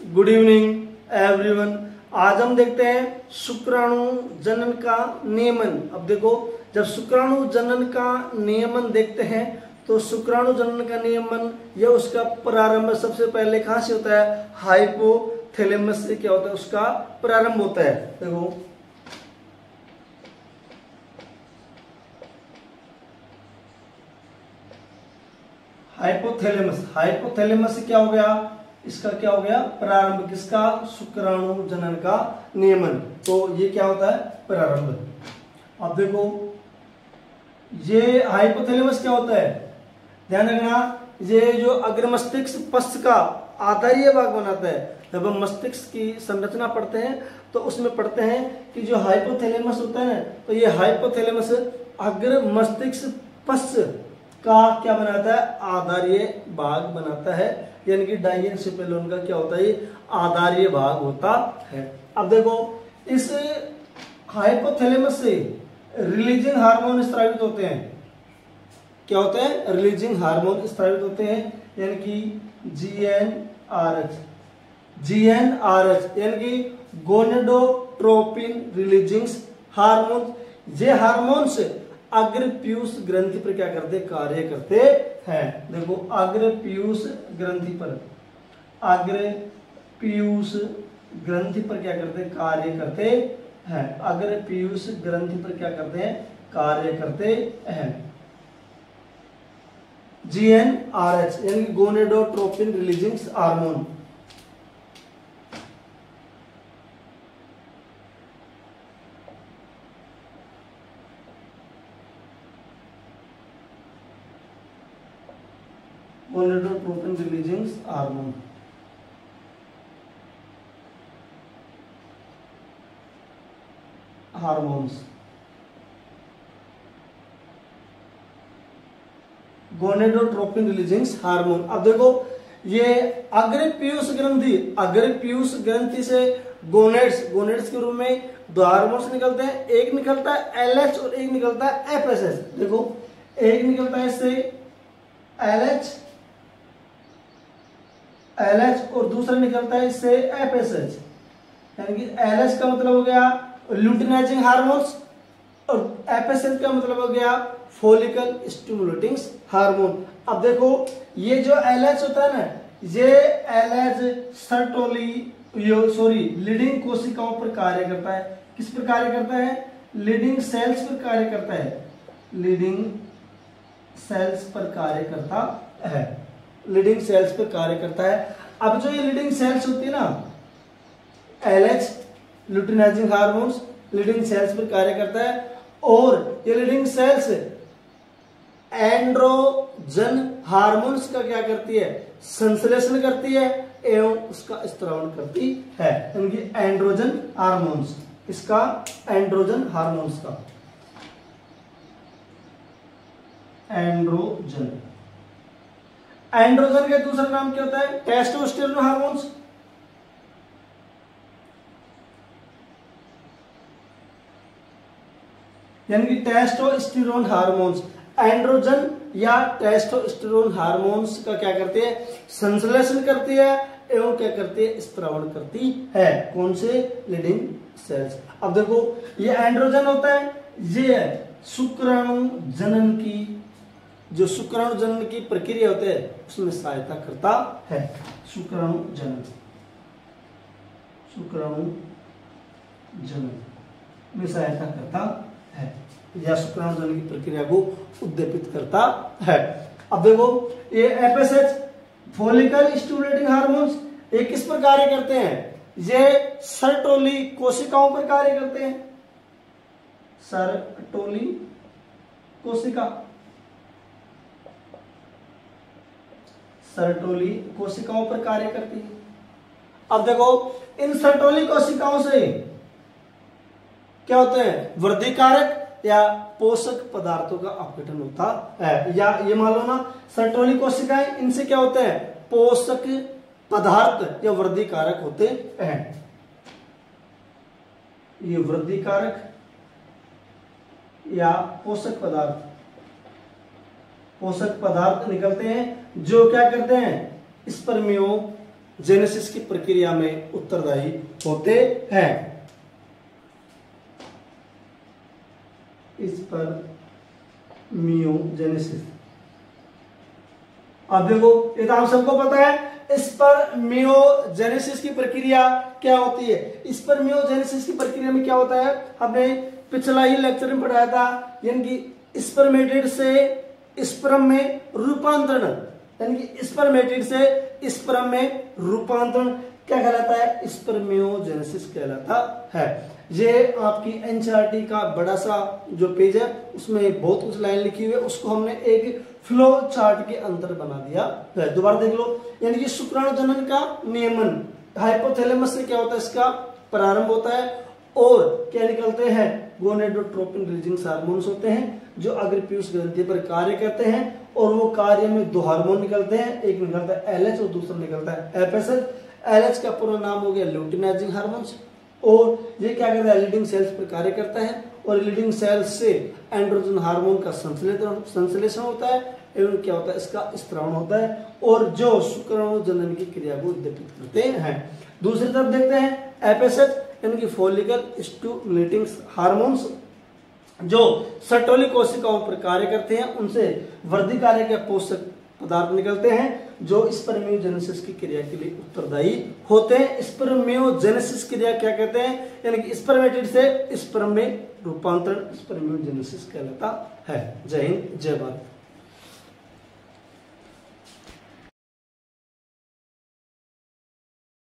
Good evening everyone. आज हम देखते हैं शुक्राणु जनन का नियमन। अब देखो, जब शुक्राणु जनन का नियमन देखते हैं तो शुक्राणु जनन का नियमन या उसका प्रारंभ सबसे पहले कहां से होता है? हाइपोथैलेमस से क्या होता है? उसका प्रारंभ होता है। देखो, हाइपोथैलेमस से क्या हो गया? इसका क्या हो गया? प्रारंभ। किसका? शुक्राणु जनन का नियमन। तो ये क्या होता है? प्रारंभ। अब देखो, ये हाइपोथैलेमस क्या होता है? ध्यान रखना, ये जो अग्र मस्तिष्क पश्च का आधारीय भाग बनाता है। जब हम मस्तिष्क की संरचना पढ़ते हैं तो उसमें पढ़ते हैं कि जो हाइपोथैलेमस होता है ना, तो ये हाइपोथैलेमस अग्र मस्तिष्क पश्च का क्या बनाता है? आधारीय भाग बनाता है, यानी कि डाइएन्सेफेलोन का क्या होता है? आधारीय भाग होता है। अब देखो, इस हाइपोथैलेमस से रिलीजिंग हार्मोन स्रावित होते हैं। क्या होते हैं? रिलीजिंग हार्मोन स्रावित होते हैं, यानी कि जीएनआरएच यानी कि गोनेडोट्रोपिन रिलीजिंग हार्मोन। ये हार्मोन्स अग्र पीयूष ग्रंथि पर क्या करते? कार्य करते हैं। देखो, अग्र पीयूष ग्रंथि पर, अग्र पीयूष ग्रंथि पर क्या करते? कार्य करते हैं। अग्र पीयूष ग्रंथि पर क्या करते हैं? कार्य करते हैं। जीएनआरएच यानी कि gonadotropin releasing hormone. Gonadotropin releasing hormone. Hormones, gonadotropin releasing hormone. अब देखो, ये अग्र पीयूष ग्रंथि से गोनेड्स के रूप में दो हार्मोन्स निकलते हैं। एक निकलता है एलएच और एक निकलता है एफएसएच। देखो, एक निकलता है इससे एलएच और दूसरा निकलता है इससे एफएसएच। यानी कि एलएच का मतलब हो गया ल्यूटिनाइजिंग हार्मोन्स और एफएसएच का मतलब हो गया फॉलिकल स्टिमुलेटिंग हार्मोन। अब देखो, ये जो एलएच होता है ना, ये एलएच लीडिंग कोशिकाओं पर कार्य करता है। किस पर कार्य करता है? लीडिंग सेल्स पर कार्य करता है। लीडिंग सेल्स पर कार्य करता है। लीडिंग सेल्स पर कार्य करता है। अब जो ये लीडिंग सेल्स होती है ना, LH luteinizing hormones Leydig cells पर कार्य करता है, और ये लीडिंग सेल्स एंड्रोजन हार्मोन्स का क्या करती है? संश्लेषण करती है एवं उसका स्त्रावण करती है। यानी एंड्रोजन हार्मोन्स, इसका एंड्रोजन हार्मोन्स का एंड्रोजन का दूसरा नाम क्या होता है? Testosterone hormones. यानी कि टेस्टोस्टेरोन हार्मोन्स एंड्रोजन या टेस्टोस्टेरोन हार्मोन्स का क्या करते हैं? संश्लेषण करती है एवं क्या करती है? स्त्रावण करती है। कौन से? Leydig cells. अब देखो, ये एंड्रोजन होता है, ये शुक्राणु जनन की, जो शुक्राणु जनन की प्रक्रिया होती है उसमें सहायता करता है। शुक्राणु जनन में सहायता करता है या शुक्राणु जनन की प्रक्रिया को उद्दीपित करता है। अब देखो, ये एफएसएच फॉलिकल स्टिमुलेटिंग हार्मोन्स, ये किस पर कार्य करते हैं? ये सर्टोली कोशिकाओं पर कार्य करते हैं। सर्टोली कोशिकाओं पर कार्य करती है। अब देखो, इन सर्टोली कोशिकाओं से क्या होते हैं? वृद्धि कारक या पोषक पदार्थों का अपघटन होता है। या ये मान लो ना, सर्टोली कोशिकाएं, इनसे क्या होते हैं? पोषक पदार्थ या वृद्धि कारक होते हैं। ये वृद्धि कारक या पोषक पदार्थ निकलते हैं, जो क्या करते हैं? स्पर्मियों जेनेसिस की प्रक्रिया में उत्तरदायी होते हैं। इस पर म्यूजेनेसिस, अब देखो ये तो हम सबको पता है स्पर्मियोजेनेसिस की प्रक्रिया क्या होती है। स्पर्मियोजेनेसिस की प्रक्रिया में क्या होता है, हमने पिछला ही लेक्चर में पढ़ाया था, यानी कि स्पर्मेटिड से स्पर्म में रूपांतरण, यानी कि स्पर्मेटिड से स्पर्म में रूपांतरण क्या कहलाता है, स्पर्मियोजेनेसिस कहलाता है। ये आपकी एनसीईआरटी का बड़ा सा जो पेज है उसमें बहुत कुछ लाइन लिखी हुई है, उसको हमने एक फ्लो चार्ट के अंदर बना दिया है, दोबारा देख लो। यानी कि शुक्राणु जनन का नियमन हाइपोथैलेमस से क्या होता है, इसका प्रारंभ होता है और क्या निकलते हैं, गोनेडोट्रोपिन रिलीजिंग हार्मोन्स होते हैं जो अग्र पीयूष ग्रंथि पर कार्य करते हैं और वो कार्य में दो हार्मोन निकलते हैं, एक निकलता है एलएच और दूसरा निकलता है एफएसएच। एलएच का पूरा नाम हो गया ल्यूटिनाइजिंग हार्मोन्स और ये क्या करता है, लीडिंग सेल्स पर कार्य करता है और लीडिंग सेल्स से एंड्रोजन हार्मोन का संश्लेषण होता है एवं क्या होता है, इसका स्त्रावण होता है और जो शुक्राणु जनन की क्रिया को उद्दीपित करते हैं। दूसरी तरफ देखते हैं एफएसएच यानी कि फॉलिकल स्टिमुलेटिंग हार्मोन्स जो सर्टोली कोशिकाओं पर कार्य करते हैं, उनसे वृद्धि कार्य के पोषक पदार्थ निकलते हैं जो स्पर्मियोजेनेसिस की क्रिया के लिए उत्तरदायी होते हैं। स्पर्मियोजेनेसिस क्रिया क्या कहते हैं, यानी कि स्पर्मेटिड से स्पर्म में रूपांतरण स्पर्मियोजेनेसिस कहलाता है। जय हिंद, जय भारत।